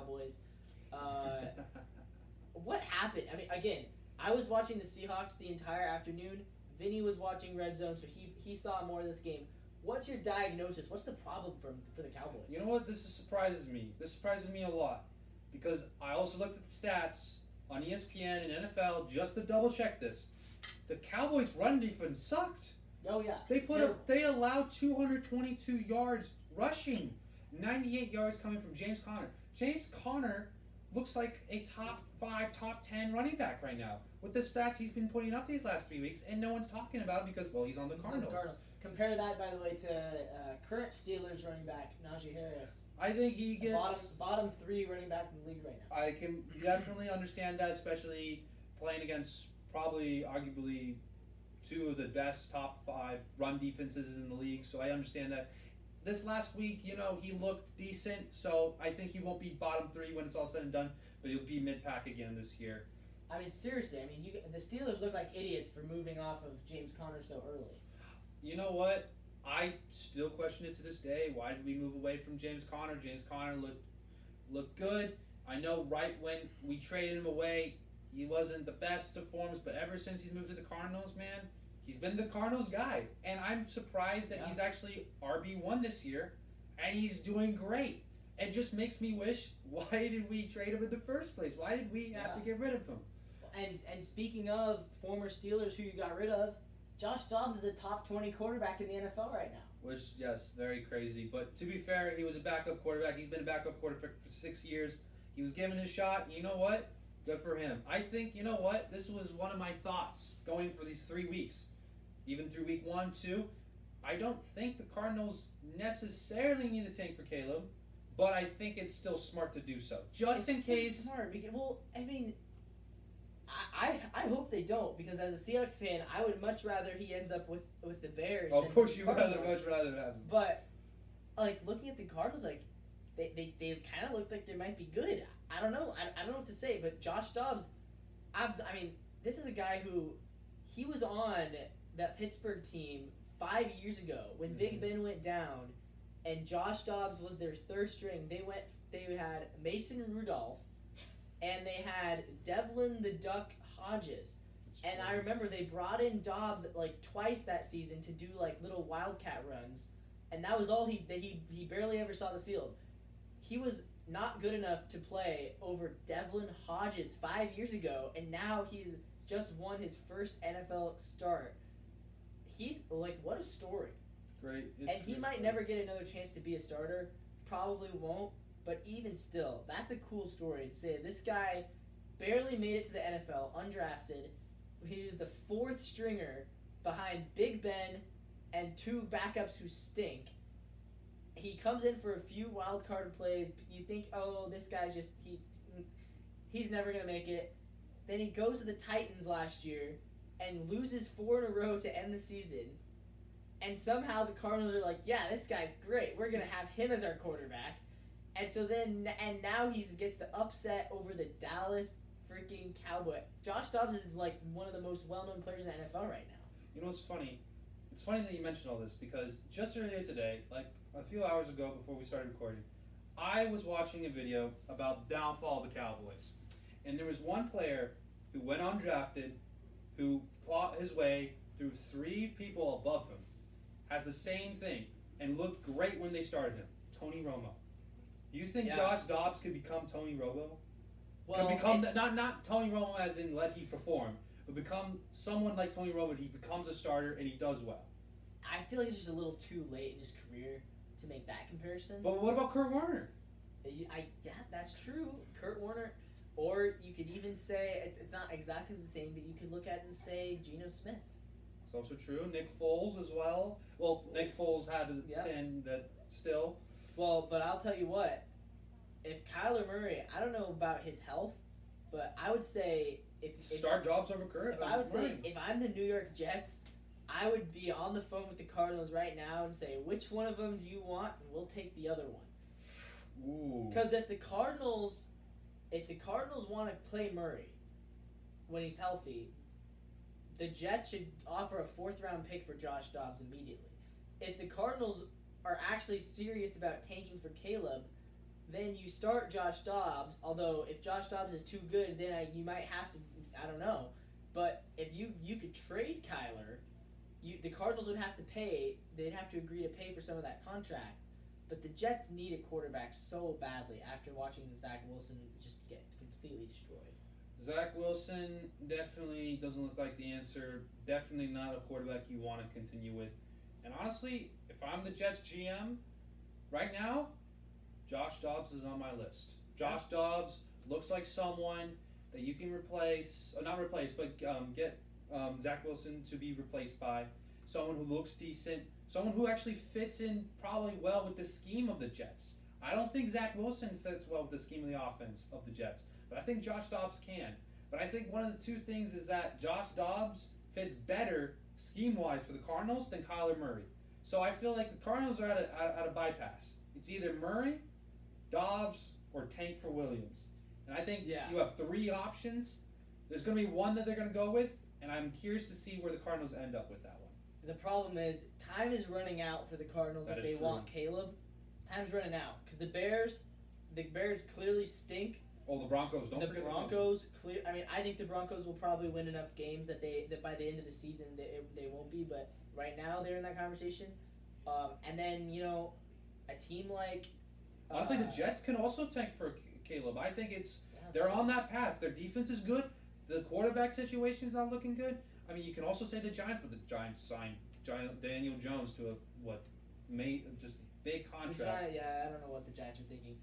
Cowboys. What happened? I mean, again, I was watching the Seahawks the entire afternoon. Vinny was watching Red Zone, so he saw more of this game. What's your diagnosis? What's the problem for the Cowboys? You know what? Surprises me. This surprises me a lot because I also looked at the stats on ESPN and NFL just to double check this. The Cowboys' run defense sucked. Oh yeah, they allowed 222 yards rushing, 98 yards coming from James Conner. James Conner looks like a top 5, top 10 running back right now with the stats he's been putting up these last 3 weeks, and no one's talking about it because he's on the Cardinals. Compare that, by the way, to current Steelers running back Najee Harris. I think he gets bottom 3 running back in the league right now. I can definitely understand that, especially playing against probably arguably 2 of the best top 5 run defenses in the league. So I understand that. This last week, he looked decent, so I think he won't be bottom 3 when it's all said and done, but he'll be mid-pack again this year. I mean, seriously, the Steelers look like idiots for moving off of James Conner so early. You know what? I still question it to this day. Why did we move away from James Conner? James Conner looked good. I know right when we traded him away, he wasn't the best of forms, but ever since he's moved to the Cardinals, man, he's been the Cardinals guy. And I'm surprised that he's actually RB1 this year, and he's doing great. It just makes me wish, why did we trade him in the first place? Why did we have to get rid of him? And speaking of former Steelers who you got rid of, Josh Dobbs is a top 20 quarterback in the NFL right now. Which, yes, very crazy. But to be fair, he was a backup quarterback. He's been a backup quarterback for 6 years. He was given his shot. You know what? Good for him. I think, you know what? This was one of my thoughts going for these 3 weeks. Even through week 1, 2. I don't think the Cardinals necessarily need to tank for Caleb, but I think it's still smart to do so. Just in case. It's smart because, I hope they don't, because as a Seahawks fan, I would much rather he ends up with the Bears. Of course, you would much rather have him. But looking at the Cardinals, they kind of look like they might be good. I don't know. I don't know what to say. But Josh Dobbs, this is a guy who he was on that Pittsburgh team 5 years ago when Big Ben went down, and Josh Dobbs was their third string. They had Mason Rudolph. And they had Devlin the Duck Hodges. And I remember they brought in Dobbs twice that season to do little wildcat runs. And that was all he barely ever saw the field. He was not good enough to play over Devlin Hodges 5 years ago, and now he's just won his first NFL start. He's what a story. Great. And he might never get another chance to be a starter. Probably won't. But even still, that's a cool story to say this guy barely made it to the NFL, undrafted. He was the 4th stringer behind Big Ben and 2 backups who stink. He comes in for a few wild card plays. You think, this guy's he's never going to make it. Then he goes to the Titans last year and loses 4 in a row to end the season. And somehow the Cardinals are like, yeah, this guy's great. We're going to have him as our quarterback. And now he gets the upset over the Dallas freaking Cowboy. Josh Dobbs is one of the most well-known players in the NFL right now. You know what's funny? It's funny that you mentioned all this because just earlier today, a few hours ago before we started recording, I was watching a video about the downfall of the Cowboys. And there was one player who went undrafted, who fought his way through 3 people above him, has the same thing, and looked great when they started him. Tony Romo. Do you think Josh Dobbs could become Tony Romo? Well, could become not Tony Romo as in let he perform, but become someone like Tony Romo. He becomes a starter and he does well. I feel like it's just a little too late in his career to make that comparison. But what about Kurt Warner? That's true. Kurt Warner, or you could even say it's not exactly the same, but you could look at it and say Geno Smith. It's also true. Nick Foles as well. Well, Nick Foles had to stand that still. Well, but I'll tell you what, if Kyler Murray, I don't know about his health, but I would say start Dobbs over Kurt. If I'm the New York Jets, I would be on the phone with the Cardinals right now and say, which one of them do you want, and we'll take the other one. Ooh. Because if the Cardinals want to play Murray when he's healthy, the Jets should offer a 4th-round pick for Josh Dobbs immediately. If the Cardinals are actually serious about tanking for Caleb, then you start Josh Dobbs. Although if Josh Dobbs is too good, then you might have to. I don't know. But if you could trade Kyler, the Cardinals would have to pay. They'd have to agree to pay for some of that contract. But the Jets need a quarterback so badly after watching the Zach Wilson just get completely destroyed. Zach Wilson definitely doesn't look like the answer. Definitely not a quarterback you want to continue with. And honestly, if I'm the Jets GM, right now, Josh Dobbs is on my list. Josh Dobbs looks like someone that you can replace, not replace, but get Zach Wilson to be replaced by. Someone who looks decent. Someone who actually fits in probably well with the scheme of the Jets. I don't think Zach Wilson fits well with the scheme of the offense of the Jets, but I think Josh Dobbs can. But I think one of the two things is that Josh Dobbs fits better scheme-wise for the Cardinals than Kyler Murray. So I feel like the Cardinals are at a bypass. It's either Murray, Dobbs, or tank for Williams. And I think you have three options. There's going to be one that they're going to go with, and I'm curious to see where the Cardinals end up with that one. The problem is time is running out for the Cardinals if they want Caleb. Time's running out because the Bears clearly stink. Oh, the Broncos! Don't forget the Broncos. I think the Broncos will probably win enough games that by the end of the season they won't be. But right now they're in that conversation. And then a team like honestly, the Jets can also tank for Caleb. I think they're on that path. Their defense is good. The quarterback situation is not looking good. I mean, you can also say the Giants, but the Giants signed Daniel Jones to just big contract. I don't know what the Giants are thinking.